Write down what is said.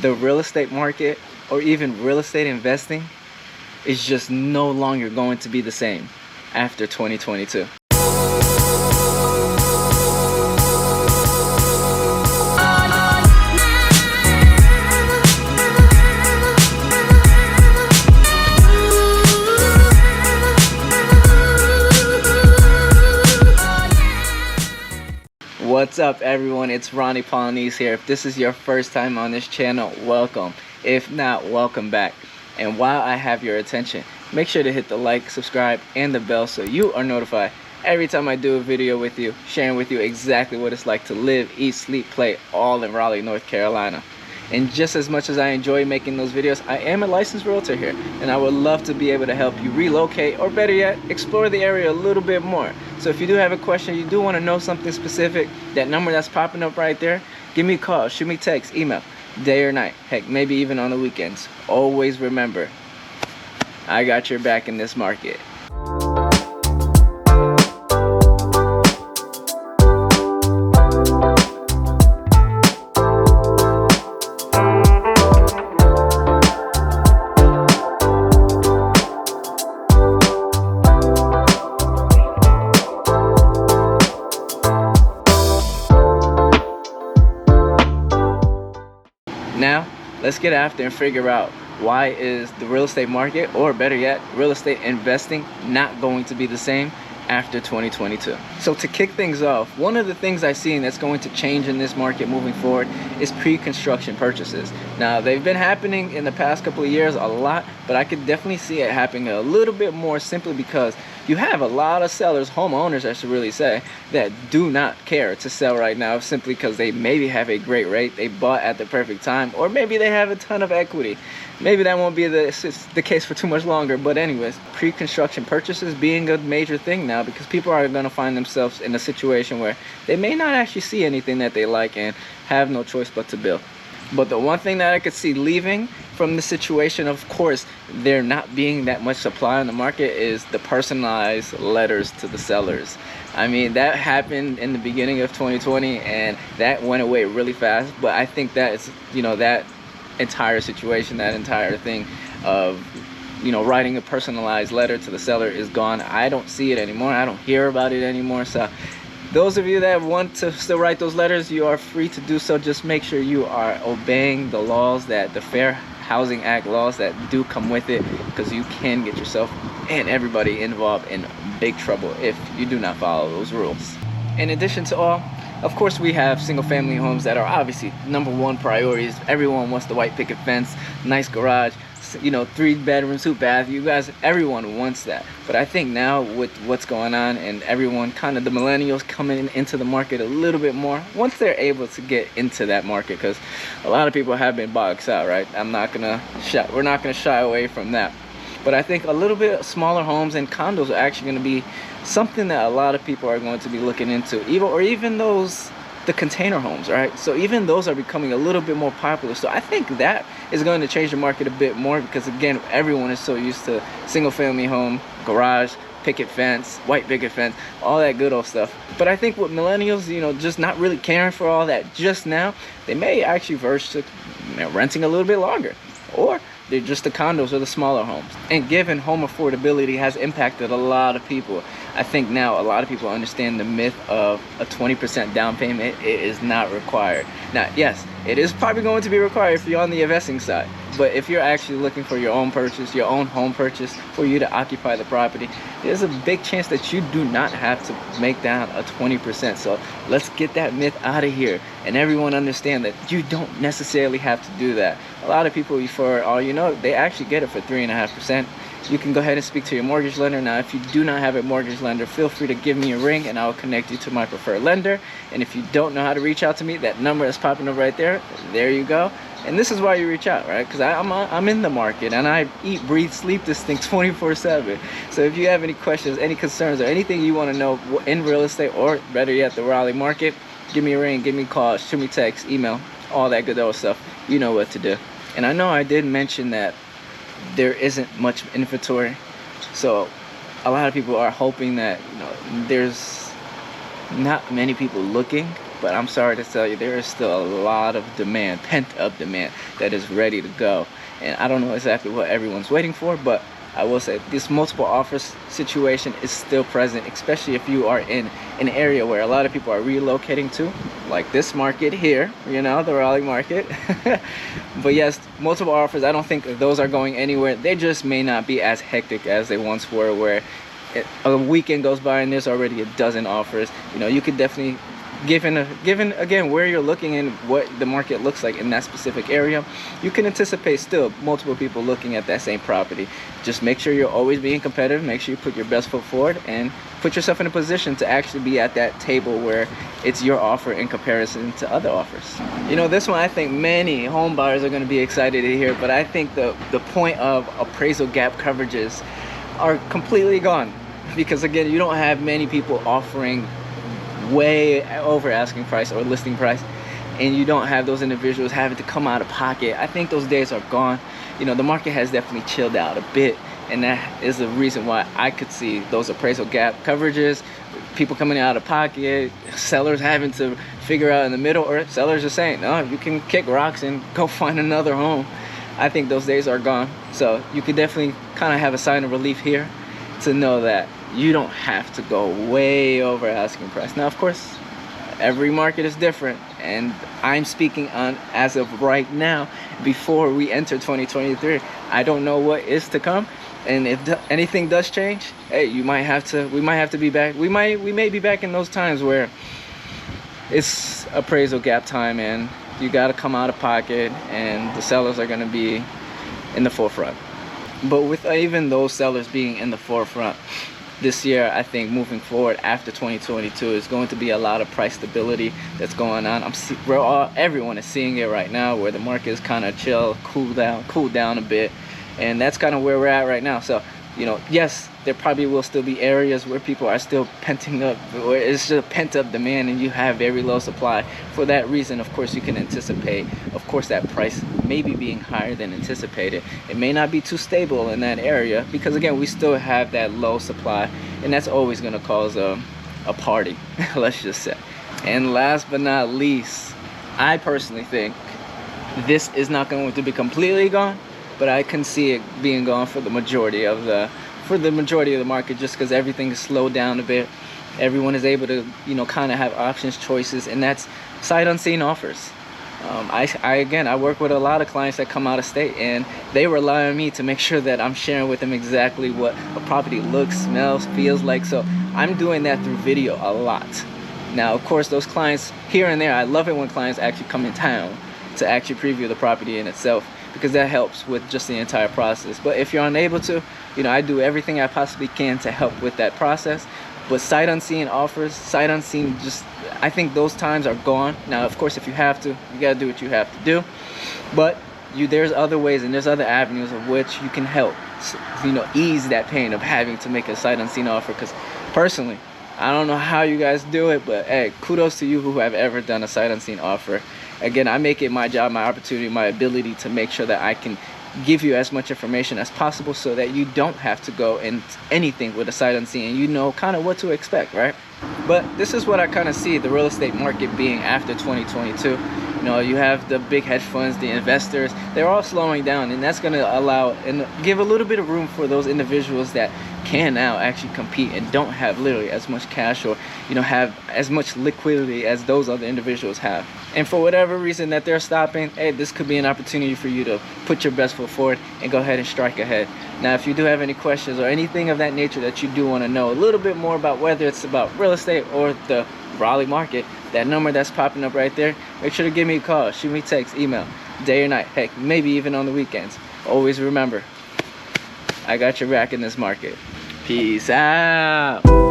the real estate market or even real estate investing is just no longer going to be the same after 2022. What's up everyone, it's Ronnie Polynice here. If this is your first time on this channel, welcome. If not, welcome back. And while I have your attention, make sure to hit the like, subscribe, and the bell so you are notified every time I do a video with you, sharing with you exactly what it's like to live, eat, sleep, play all in Raleigh, North Carolina. And just as much as I enjoy making those videos, I am a licensed realtor here, and I would love to be able to help you relocate, or better yet, explore the area a little bit more. So if you do have a question, you do want to know something specific, that number that's popping up right there, give me a call, shoot me a text, email, day or night, heck, maybe even on the weekends. Always remember, I got your back in this market. Now, let's get after and figure out why is the real estate market, or better yet, real estate investing, not going to be the same after 2022. So to kick things off, one of the things I've seen that's going to change in this market moving forward is pre-construction purchases. Now, they've been happening in the past couple of years a lot, but I could definitely see it happening a little bit more simply because you have a lot of sellers, homeowners I should really say, that do not care to sell right now simply because they maybe have a great rate, they bought at the perfect time, or maybe they have a ton of equity. Maybe that won't be the case for too much longer, but anyways, pre-construction purchases being a major thing now because people are going to find themselves in a situation where they may not actually see anything that they like and have no choice but to build. But the one thing that I could see leaving from the situation, of course, there not being that much supply on the market, is the personalized letters to the sellers. I mean, that happened in the beginning of 2020 and that went away really fast, but I think that is, that entire situation, that entire thing of writing a personalized letter to the seller is gone. I don't see it anymore. I don't hear about it anymore. So those of you that want to still write those letters, you are free to do so. Just make sure you are obeying the laws, that the Fair Housing Act laws that do come with it, because you can get yourself and everybody involved in big trouble if you do not follow those rules. In addition to all, of course, we have single family homes that are obviously #1 priorities. Everyone wants the white picket fence, nice garage, 3 bedrooms, 2 baths. You guys, everyone wants that. But I think now with what's going on and everyone, kind of the millennials coming into the market a little bit more, once they're able to get into that market, because a lot of people have been boxed out, right? We're not gonna shy away from that. But I think a little bit smaller homes and condos are actually going to be something that a lot of people are going to be looking into, even the container homes, right? So even those are becoming a little bit more popular. So I think that is going to change the market a bit more because, again, everyone is so used to single family home, garage, picket fence, white picket fence, all that good old stuff. But I think with millennials, just not really caring for all that just now, they may actually verge to renting a little bit longer, or they're just the condos or the smaller homes. And given home affordability has impacted a lot of people, I think now a lot of people understand the myth of a 20% down payment. It is not required. Now, yes, it is probably going to be required if you're on the investing side. But if you're actually looking for your own purchase, your own home purchase, for you to occupy the property, there's a big chance that you do not have to make down a 20%. So let's get that myth out of here and everyone understand that you don't necessarily have to do that. A lot of people, for all you know, they actually get it for 3.5%. You can go ahead and speak to your mortgage lender. Now, if you do not have a mortgage lender, feel free to give me a ring and I'll connect you to my preferred lender. And if you don't know how to reach out to me, that number is popping up right there. There you go. And this is why you reach out, right? Because I'm in the market and I eat, breathe, sleep this thing 24/7. So if you have any questions, any concerns, or anything you want to know in real estate, or better yet, the Raleigh market, give me a ring, give me a call, shoot me a text, email, all that good old stuff. You know what to do. And I know I did mention that there isn't much inventory, so a lot of people are hoping that there's not many people looking but I'm sorry to tell you, there is still a lot of demand, pent-up demand, that is ready to go. And I don't know exactly what everyone's waiting for, but I will say this multiple offers situation is still present, especially if you are in an area where a lot of people are relocating to, like this market here, you know, the Raleigh market. But yes, multiple offers, I don't think those are going anywhere. They just may not be as hectic as they once were, where a weekend goes by and there's already a dozen offers. You know, you could definitely, given again where you're looking and what the market looks like in that specific area, you can anticipate still multiple people looking at that same property. Just make sure you're always being competitive, make sure you put your best foot forward, and put yourself in a position to actually be at that table where it's your offer in comparison to other offers. You know, this one I think many home buyers are going to be excited to hear, but I think the point of appraisal gap coverages are completely gone, because again, you don't have many people offering way over asking price or listing price, and you don't have those individuals having to come out of pocket. I think those days are gone. You know, the market has definitely chilled out a bit, and that is the reason why I could see those appraisal gap coverages, people coming out of pocket, sellers having to figure out in the middle, or sellers are saying, no, you can kick rocks and go find another home. I think those days are gone. So you could definitely kind of have a sign of relief here to know that you don't have to go way over asking price. Now, of course, every market is different, and I'm speaking on as of right now, before we enter 2023. I don't know what is to come, and if anything does change, hey, we might have to be back. We may be back in those times where it's appraisal gap time and you got to come out of pocket, and the sellers are going to be in the forefront. But with even those sellers being in the forefront this year, I think moving forward after 2022 is going to be a lot of price stability that's going on. Everyone is seeing it right now, where the market is kind of chill, cooled down a bit, and that's kind of where we're at right now. So, you know, yes, there probably will still be areas where people are still penting up, where it's just pent up demand and you have very low supply. For that reason, of course, you can anticipate, of course, that price maybe being higher than anticipated. It may not be too stable in that area, because again, we still have that low supply, and that's always going to cause a party, let's just say. And last but not least, I personally think this is not going to be completely gone, but I can see it being gone for the majority of the market, just because everything is slowed down a bit. Everyone is able to, you know, kind of have options, choices, and that's sight unseen offers. I work with a lot of clients that come out of state, and they rely on me to make sure that I'm sharing with them exactly what a property looks, smells, feels like. So I'm doing that through video a lot. Now, of course, those clients here and there, I love it when clients actually come in town to actually preview the property in itself, because that helps with just the entire process. But if you're unable to, you know, I do everything I possibly can to help with that process. But sight unseen offers, sight unseen, just, I think those times are gone. Now, of course, if you have to, you gotta do what you have to do. But there's other ways and there's other avenues of which you can help, you know, ease that pain of having to make a sight unseen offer. Because personally, I don't know how you guys do it, but hey, kudos to you who have ever done a sight unseen offer. Again, I make it my job, my opportunity, my ability to make sure that I can give you as much information as possible, so that you don't have to go in anything with a sight unseen, and you know kind of what to expect, right? But this is what I kind of see the real estate market being after 2022. You know, you have the big hedge funds, the investors, they're all slowing down, and that's going to allow and give a little bit of room for those individuals that can now actually compete and don't have literally as much cash, or, you know, have as much liquidity as those other individuals have. And for whatever reason that they're stopping, hey, this could be an opportunity for you to put your best foot forward and go ahead and strike ahead. Now, if you do have any questions or anything of that nature that you do want to know a little bit more about, whether it's about real estate or the Raleigh market, that number that's popping up right there, make sure to give me a call, shoot me a text, email, day or night, heck, maybe even on the weekends. Always remember, I got your back in this market. Peace out.